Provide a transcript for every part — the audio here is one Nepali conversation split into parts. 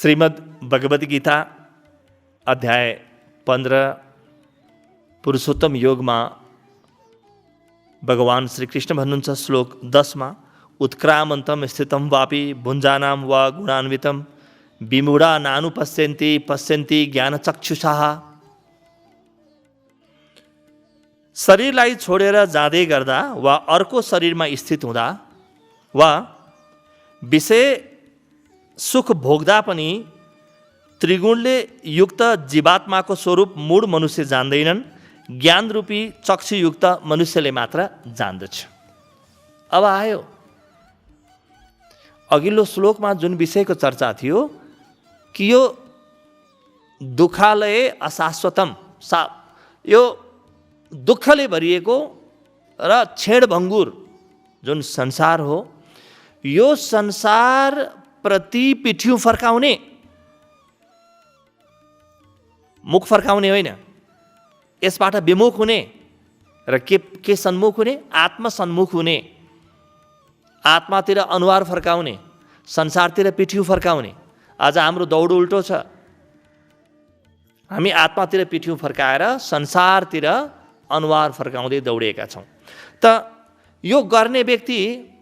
श्रीमद् भगवद गीता अध्याय 15 पुरुषोत्तम योगमा भगवान श्री कृष्ण भन्नुहुन्छ श्लोक 10 मा उत्क्रामन्तम स्थितम वापि भुञ्जानां वा गुणान्वितम विमूढा नानुपश्यन्ति पश्यन्ति ज्ञानचक्षुषाः। शरीरलाई छोडेर जाँदै गर्दा वा अर्को शरीरमा स्थित हुँदा वा विषय सुख भोग्दा पनि त्रिगुणले युक्त जीवात्माको स्वरूप मूढ मनुष्य जान्दैनन्, ज्ञान रूपी चक्षुयुक्त मनुष्यले मात्र जान्दछ। अब आयो अघिल्लो श्लोकमा जुन विषयको चर्चा थियो कि यो दुःखालय अशाश्वतम, यो दुःखले भरिएको र छेडभङ्गुर जुन संसार हो, यो संसार प्रति पिठ्यौँ फर्काउने, मुख फर्काउने होइन, यसबाट विमुख हुने र के सन्मुख हुने, आत्म सन्मुख हुने, आत्मातिर अनुहार फर्काउने, संसारतिर पिठ्यौँ फर्काउने। आज हाम्रो दौड उल्टो छ। हामी आत्मातिर पिठ्यौँ फर्काएर संसारतिर अनुहार फर्काउँदै दौडिएका छौँ। त यो गर्ने व्यक्ति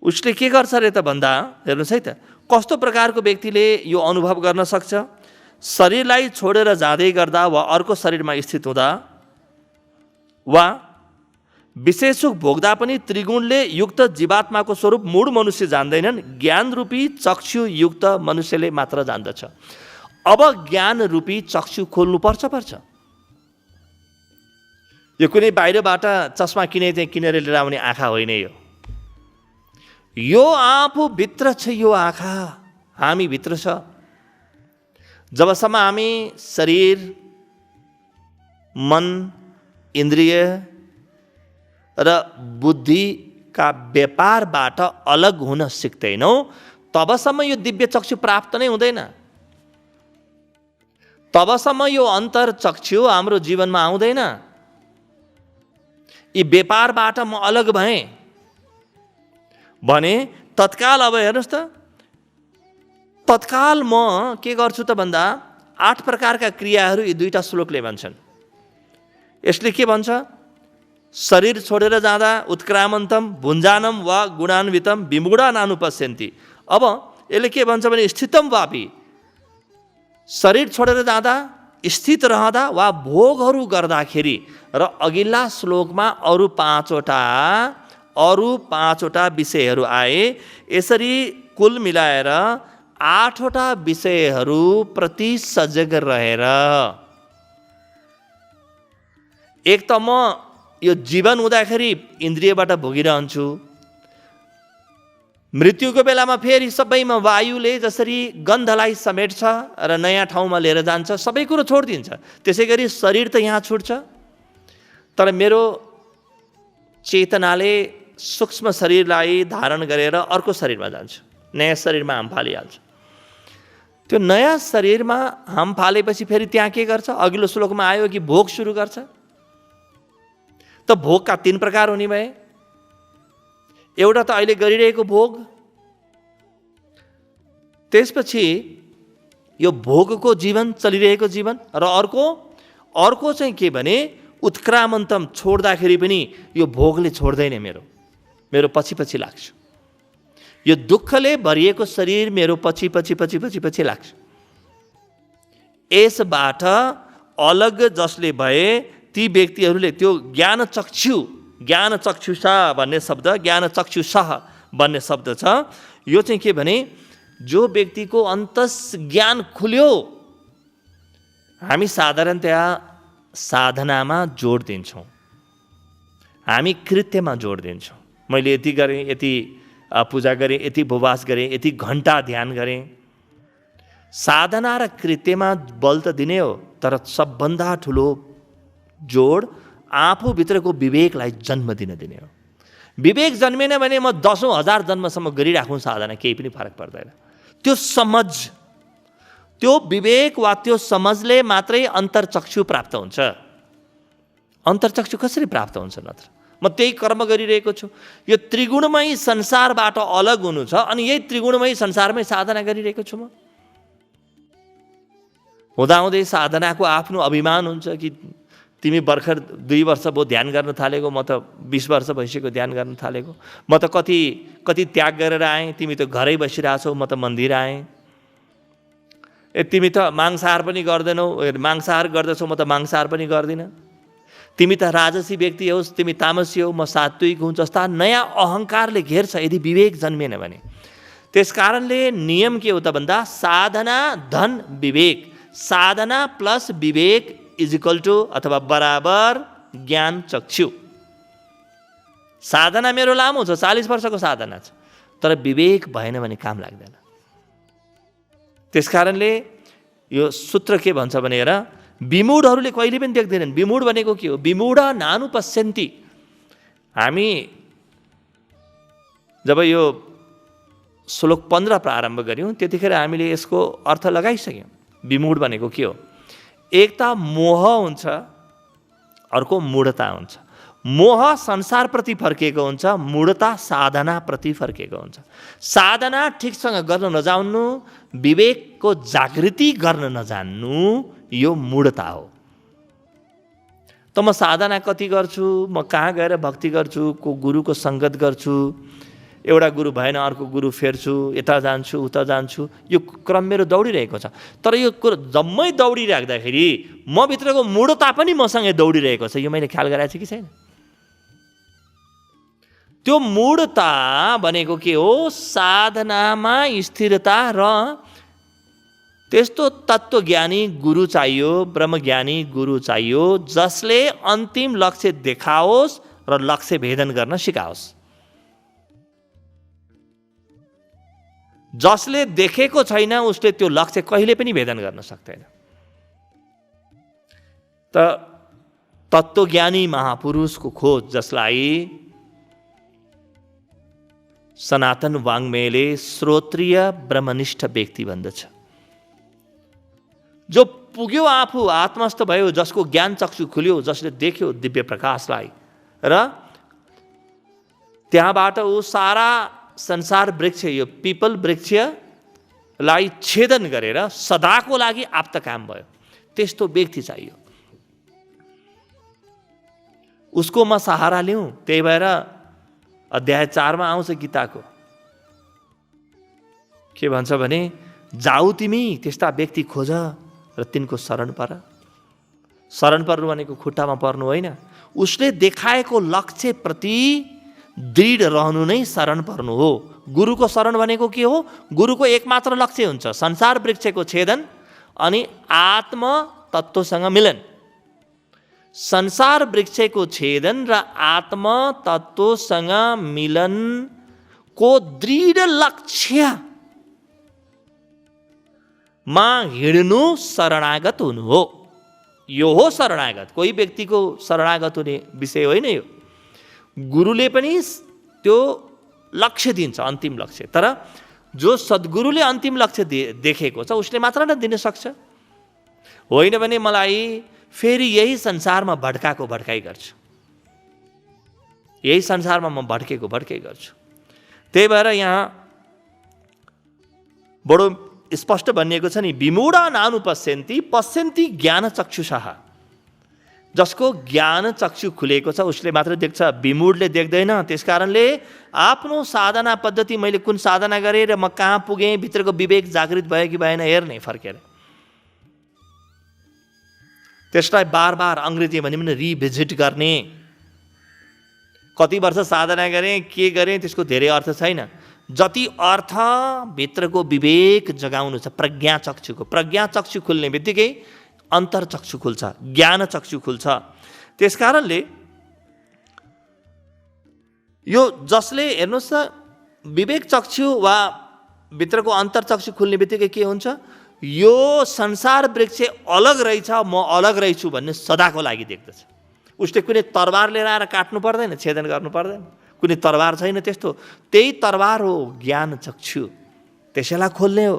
उसले के गर्छ रे त भन्दा, हेर्नुहोस् है त, कस्तो प्रकारको व्यक्तिले यो अनुभव गर्न सक्छ? शरीरलाई छोडेर जाँदै गर्दा वा अर्को शरीरमा स्थित हुँदा वा विषय सुख भोग्दा पनि त्रिगुणले युक्त जीवात्माको स्वरूप मूढ मनुष्य जान्दैनन्, ज्ञान रूपी चक्षु युक्त मनुष्यले मात्र जान्दछ। अब ज्ञान रूपी चक्षु खोल्नु पर्छ। यो कुनै बाहिरबाट चस्मा किनेर लिएर आउने आँखा होइन। यो आफू भित्र छ, यो आँखा हामी भित्र छ। जबसम्म हामी शरीर, मन, इन्द्रिय र बुद्धिका व्यापारबाट अलग हुन सिक्दैनौँ, तबसम्म यो दिव्य चक्षु प्राप्त नै हुँदैन। तबसम्म यो अन्तर चक्षु हाम्रो जीवनमा आउँदैन। यी व्यापारबाट म अलग भएँ भने तत्काल, अब हेर्नुहोस् त, तत्काल म के गर्छु त भन्दा 8 प्रकारका क्रियाहरू यी दुईटा श्लोकले भन्छन्। यसले के भन्छ? शरीर छोडेर जाँदा उत्क्रामन्तम भुञ्जानम वा गुणान्वितम विमूढा नानुपश्यन्ति। अब यसले के भन्छ भने स्थितम वापि, शरीर छोडेर जाँदा, स्थित रहँदा वा भोगहरू गर्दाखेरि, र अघिल्ला श्लोकमा अरू 5वटा विषयहरू आए। यसरी कुल मिलाएर 8वटा विषयहरू प्रति सजग रहेर, एक त म यो जीवन हुँदाखेरि इन्द्रियबाट भोगिरहन्छु, मृत्युको बेलामा फेरि सबैमा वायुले जसरी गन्धलाई समेट्छ र नयाँ ठाउँमा लिएर जान्छ, सबै कुरो छोडिदिन्छ। त्यसै गरी शरीर त यहाँ छुट्छ, तर मेरो चेतनाले सूक्ष्म शरीरलाई धारण गरेर अर्को शरीरमा जान्छ, नयाँ शरीरमा हाम फालिहाल्छ। त्यो नयाँ शरीरमा हाम फालेपछि फेरि त्यहाँ के गर्छ? अघिल्लो श्लोकमा आयो कि भोग सुरु गर्छ। त भोगका 3 प्रकार हुने भए। एउटा त अहिले गरिरहेको भोग, त्यसपछि यो भोगको जीवन, चलिरहेको जीवन, र अर्को चाहिँ के भने उत्क्रामन्तम, छोड्दाखेरि पनि यो भोगले छोड्दैन, मेरो पछि लाग्छ। यो दुःखले भरिएको शरीर मेरो पछि लाग्छ। यसबाट अलग जसले भए ती व्यक्तिहरूले त्यो ज्ञानचक्षुषा भन्ने शब्द, ज्ञानचक्षुषः भन्ने शब्द छ। यो चाहिँ के भने जो व्यक्तिको अन्तस ज्ञान खुल्यो, हामी साधारणतया साधनामा जोड दिन्छौँ, हामी कृत्यमा जोड दिन्छौँ। मैले यति गरेँ, यति पूजा गरेँ, यति उपवास गरेँ, यति घन्टा ध्यान गरेँ। साधना र कृत्यमा बल त दिने हो, तर सबभन्दा ठुलो जोड आफूभित्रको विवेकलाई जन्म दिने हो। विवेक जन्मेन भने म 10,000 जन्मसम्म गरिराखौँ साधना, केही पनि फरक पर्दैन। त्यो समझ, त्यो विवेक वा त्यो समझले मात्रै अन्तर्चक्षु प्राप्त हुन्छ। अन्तर्चक्षु कसरी प्राप्त हुन्छ? नत्र म त्यही कर्म गरिरहेको छु, यो त्रिगुणमय संसारबाट अलग हुनु छ, अनि यही त्रिगुणमय संसारमै साधना गरिरहेको छु म। हुँदाहुँदै साधनाको आफ्नो अभिमान हुन्छ कि तिमी भर्खर 2 वर्ष भयो ध्यान गर्न थालेको, म त 20 वर्ष भइसक्यो ध्यान गर्न थालेको, म त कति त्याग गरेर आएँ, तिमी त घरै बसिरहेछौ, म त मन्दिर आएँ। तिमी त मांसाहार पनि गर्दैनौ, मांसाहार गर्दछौ, म त मांसाहार पनि गर्दिनँ। तिमी त राजसी व्यक्ति हौ, तिमी तामसी हौ, म सात्विक हुँ, जस्ता नयाँ अहङ्कारले घेर्छ यदि विवेक जन्मेन भने। त्यस कारणले नियम के हो त भन्दा साधना धन विवेक, साधना प्लस विवेक इजिकल टु अथवा बराबर ज्ञान चक्षु। साधना मेरो लामो छ, 40 वर्षको साधना छ, तर विवेक भएन भने काम लाग्दैन। त्यस कारणले यो सूत्र के भन्छ भने हेर, विमूढहरूले कहिले पनि देख्दैनन्। विमूढ भनेको के हो? विमूढ नानुपश्यन्ति। हामी जब यो श्लोक 15 प्रारम्भ गऱ्यौँ त्यतिखेर हामीले यसको अर्थ लगाइसक्यौँ। विमूढ भनेको के हो? एक त मोह हुन्छ, अर्को मूढता हुन्छ। मोह संसारप्रति फर्किएको हुन्छ, मूढता साधनाप्रति फर्किएको हुन्छ। साधना ठिकसँग गर्न नजान्नु, विवेकको जागृति गर्न नजान्नु, यो मूढता हो। त म साधना कति गर्छु, म कहाँ गएर भक्ति गर्छु, को गुरुको सङ्गत गर्छु, एउटा गुरु भएन अर्को गुरु फेर्छु, यता जान्छु उता जान्छु, यो क्रम मेरो दौडिरहेको छ। तर यो कुरो जम्मै दौडिराख्दाखेरि म भित्रको मूढता पनि मसँगै दौडिरहेको छ। यो मैले ख्याल गराएको छु कि छैन? त्यो मूढता भनेको के हो? साधनामा स्थिरता र त्यस्तो तत्त्वज्ञानी गुरु चाहियो, ब्रह्मज्ञानी गुरु चाहियो, जसले अन्तिम लक्ष्य देखाओस् र लक्ष्य भेदन गर्न सिकाओस्। जसले देखेको छैन उसले त्यो लक्ष्य कहिले पनि भेदन गर्न सक्दैन। त तत्त्वज्ञानी महापुरुषको खोज, जसलाई सनातन वाङ्मयले श्रोत्रिय ब्रह्मनिष्ठ व्यक्ति भन्दछ, जो पुग्यो आफू आत्मस्थ भयो, जसको ज्ञान चक्षु खुल्यो, जसले देख्यो दिव्य प्रकाशलाई, र त्यहाँबाट ऊ सारा संसार वृक्ष, यो पिपल वृक्षलाई छेदन गरेर सदाको लागि आप्तकाम भयो। त्यस्तो व्यक्ति चाहियो। उसको म सहारा लिउँ। त्यही भएर अध्याय 4 मा आउँछ गीताको, के भन्छ भने जाऊ तिमी त्यस्ता व्यक्ति खोज र तिनको शरण पर। शरण पर्नु भनेको खुट्टामा पर्नु होइन, उसले देखाएको लक्ष्यप्रति दृढ रहनु नै शरण पर्नु हो। गुरुको शरण भनेको के हो? गुरुको एकमात्र लक्ष्य हुन्छ संसार वृक्षको छेदन अनि आत्म तत्त्वसँग मिलन। संसार वृक्षको छेदन र आत्म तत्त्वसँग मिलनको दृढ लक्ष्यमा हिँड्नु शरणागत हुनु हो। यो हो शरणागत। कोही व्यक्तिको शरणागत हुने विषय होइन यो। गुरुले पनि त्यो लक्ष्य दिन्छ, अन्तिम लक्ष्य। तर जो सद्गुरुले अन्तिम लक्ष्य देखेको छ उसले मात्र नै दिन सक्छ। होइन भने मलाई फेरि यही संसारमा भड्काको भड्काइ गर्छु, यही संसारमा म भड्केको भड्काइ गर्छु। त्यही भएर यहाँ बडो स्पष्ट भनिएको छ नि, विमूढ नानुपश्यन्ति पश्यन्ति ज्ञान चक्षुषः। जसको ज्ञान चक्षु खुलेको छ उसले मात्र देख्छ, विमूढले देख्दैन। त्यसकारणले आफ्नो साधना पद्धति, मैले कुन साधना गरेँ र म कहाँ पुगेँ, भित्रको विवेक जागृत भयो कि भएन हेर्ने, फर्केर त्यसलाई बार बार अङ्ग्रेजी भन्यो भने रिभिजिट गर्ने। कति वर्ष साधना गरेँ, के गरेँ, त्यसको धेरै अर्थ छैन। जति अर्थ भित्रको विवेक जगाउनु छ, प्रज्ञा चक्षुको। प्रज्ञा चक्षु खुल्ने बित्तिकै अन्तरचक्षु खुल्छ, ज्ञान चक्षु खुल्छ। त्यसकारणले यो जसले हेर्नुहोस् त विवेक चक्षु वा भित्रको अन्तरचक्षु खुल्ने बित्तिकै के हुन्छ? यो संसार वृक्ष अलग रहेछ, म अलग रहेछु भन्ने सदाको लागि देख्दछ। उसले कुनै तरबार लिएर आएर काट्नु पर्दैन, छेदन गर्नु पर्दैन, कुनै तरबार छैन त्यस्तो। त्यही तरबार हो ज्ञान चक्षु, त्यसैलाई खोल्ने हो।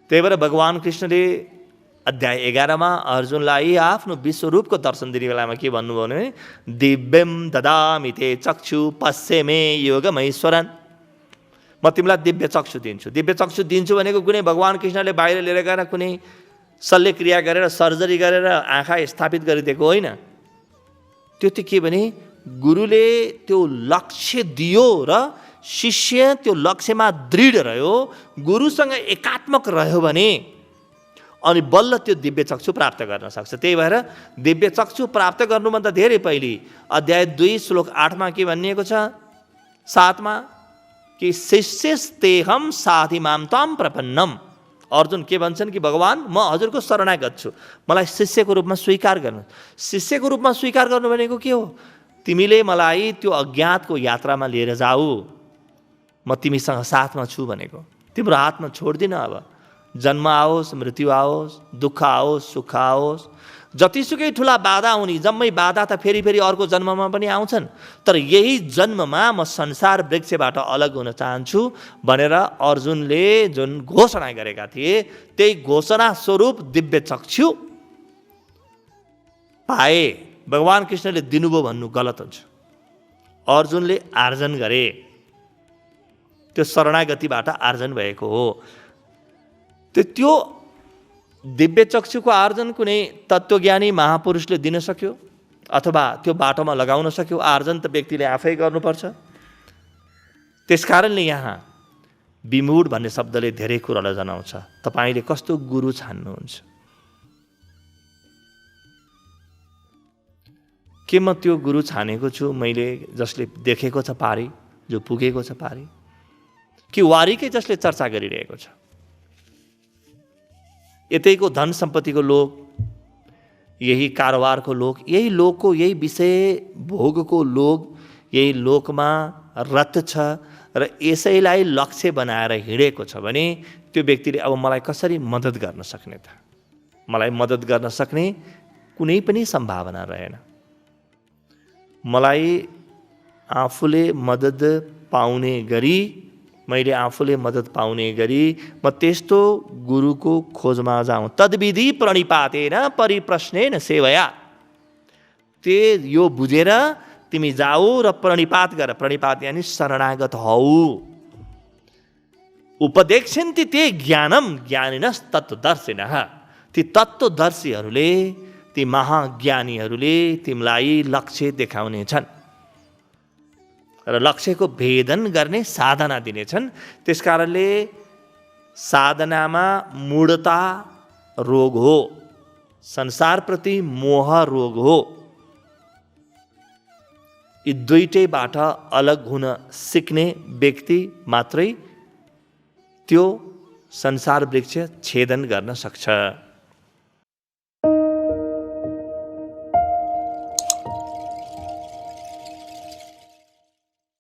त्यही भएर भगवान कृष्णले अध्याय 11 मा अर्जुनलाई आफ्नो विश्वरूपको दर्शन दिने बेलामा के भन्नुभयो भने, दिव्यम ददामि ते चक्षु पश्य मे योगमैश्वरन्। म तिमीलाई दिव्य चक्षु दिन्छु। दिव्य चक्षु दिन्छु भनेको कुनै भगवान् कृष्णले बाहिर लिएर गएर कुनै शल्यक्रिया गरेर सर्जरी गरेर आँखा स्थापित गरिदिएको होइन। त्यो चाहिँ के भने गुरुले त्यो लक्ष्य दियो र शिष्य त्यो लक्ष्यमा दृढ रह्यो, गुरुसँग एकात्मक रह्यो भने अनि बल्ल त्यो दिव्य चक्षु प्राप्त गर्न सक्छ। त्यही भएर दिव्य चक्षु प्राप्त गर्नुभन्दा धेरै पहिले अध्याय 2 श्लोक 8 मा के भनिएको छ, 7 मा कि शिष्यस्तेहम साधि माम ताम प्रपन्नम। अर्जुन के भन्छन् कि भगवान् म हजुरको शरणागत छु, मलाई शिष्यको रूपमा स्वीकार गर्नु। शिष्यको रूपमा स्वीकार गर्नु भनेको के हो? तिमीले मलाई त्यो अज्ञातको यात्रामा लिएर जाऊ, म तिमीसँग साथमा छु भनेको। तिम्रो हातमा छोड्दिन। अब जन्म आओस्, मृत्यु आओस्, दुःख आओस्, सुख आओस्, जतिसुकै ठुला बाधा आउने, जम्मै बाधा त फेरि फेरि अर्को जन्ममा पनि आउँछन्, तर यही जन्ममा म संसार वृक्षबाट अलग हुन चाहन्छु भनेर अर्जुनले जुन घोषणा गरेका थिए, त्यही घोषणा स्वरूप दिव्य चक्षु पाए। भगवान् कृष्णले दिनुभयो भन्नु गलत हुन्छ। अर्जुनले आर्जन गरे, त्यो शरणागतिबाट आर्जन भएको हो। त्यो दिव्य चक्षुको आर्जन कुनै तत्त्वज्ञानी महापुरुषले दिन सक्यो अथवा त्यो बाटोमा लगाउन सक्यो? आर्जन त व्यक्तिले आफै गर्नुपर्छ। त्यसकारणले यहाँ विमूढ भन्ने शब्दले धेरै कुरालाई जनाउँछ। तपाईँले कस्तो गुरु छान्नुहुन्छ? के म त्यो गुरु छानेको छु मैले जसले देखेको छ पारी, जो पुगेको छ पारी, कि वारीकै जसले चर्चा गरिरहेको छ? यतैको धन सम्पत्तिको लोक, यही कारोबारको लोक, यही लोकको, यही विषय भोगको लोक, यही लोकमा रत छ र यसैलाई लक्ष्य बनाएर हिँडेको छ भने त्यो व्यक्तिले अब मलाई कसरी मद्दत गर्न सक्ने त? मलाई मद्दत गर्न सक्ने कुनै पनि सम्भावना रहेन। मलाई आफूले मद्दत पाउने गरी, मैले आफूले मद्दत पाउने गरी म त्यस्तो गुरुको खोजमा जाउँ। तद्विधि प्रणिपातेन परिप्रश्नेन सेवया। यो बुझेर तिमी जाऊ र प्रणिपात गर। प्रणिपात यानी शरणागत हौ। उपदेक्षन्ति ते ज्ञानम ज्ञानिनस् तत्त्वदर्शिनः। ती तत्त्वदर्शीहरूले, ती महाज्ञानीहरूले तिमीलाई लक्ष्य देखाउनेछन् र लक्ष्यको भेदन गर्ने साधना दिनेछन्। त्यसकारणले साधनामा मूढता रोग हो, संसारप्रति मोह रोग हो। यी दुईटैबाट अलग हुन सिक्ने व्यक्ति मात्रै त्यो संसार वृक्ष छेदन गर्न सक्छ।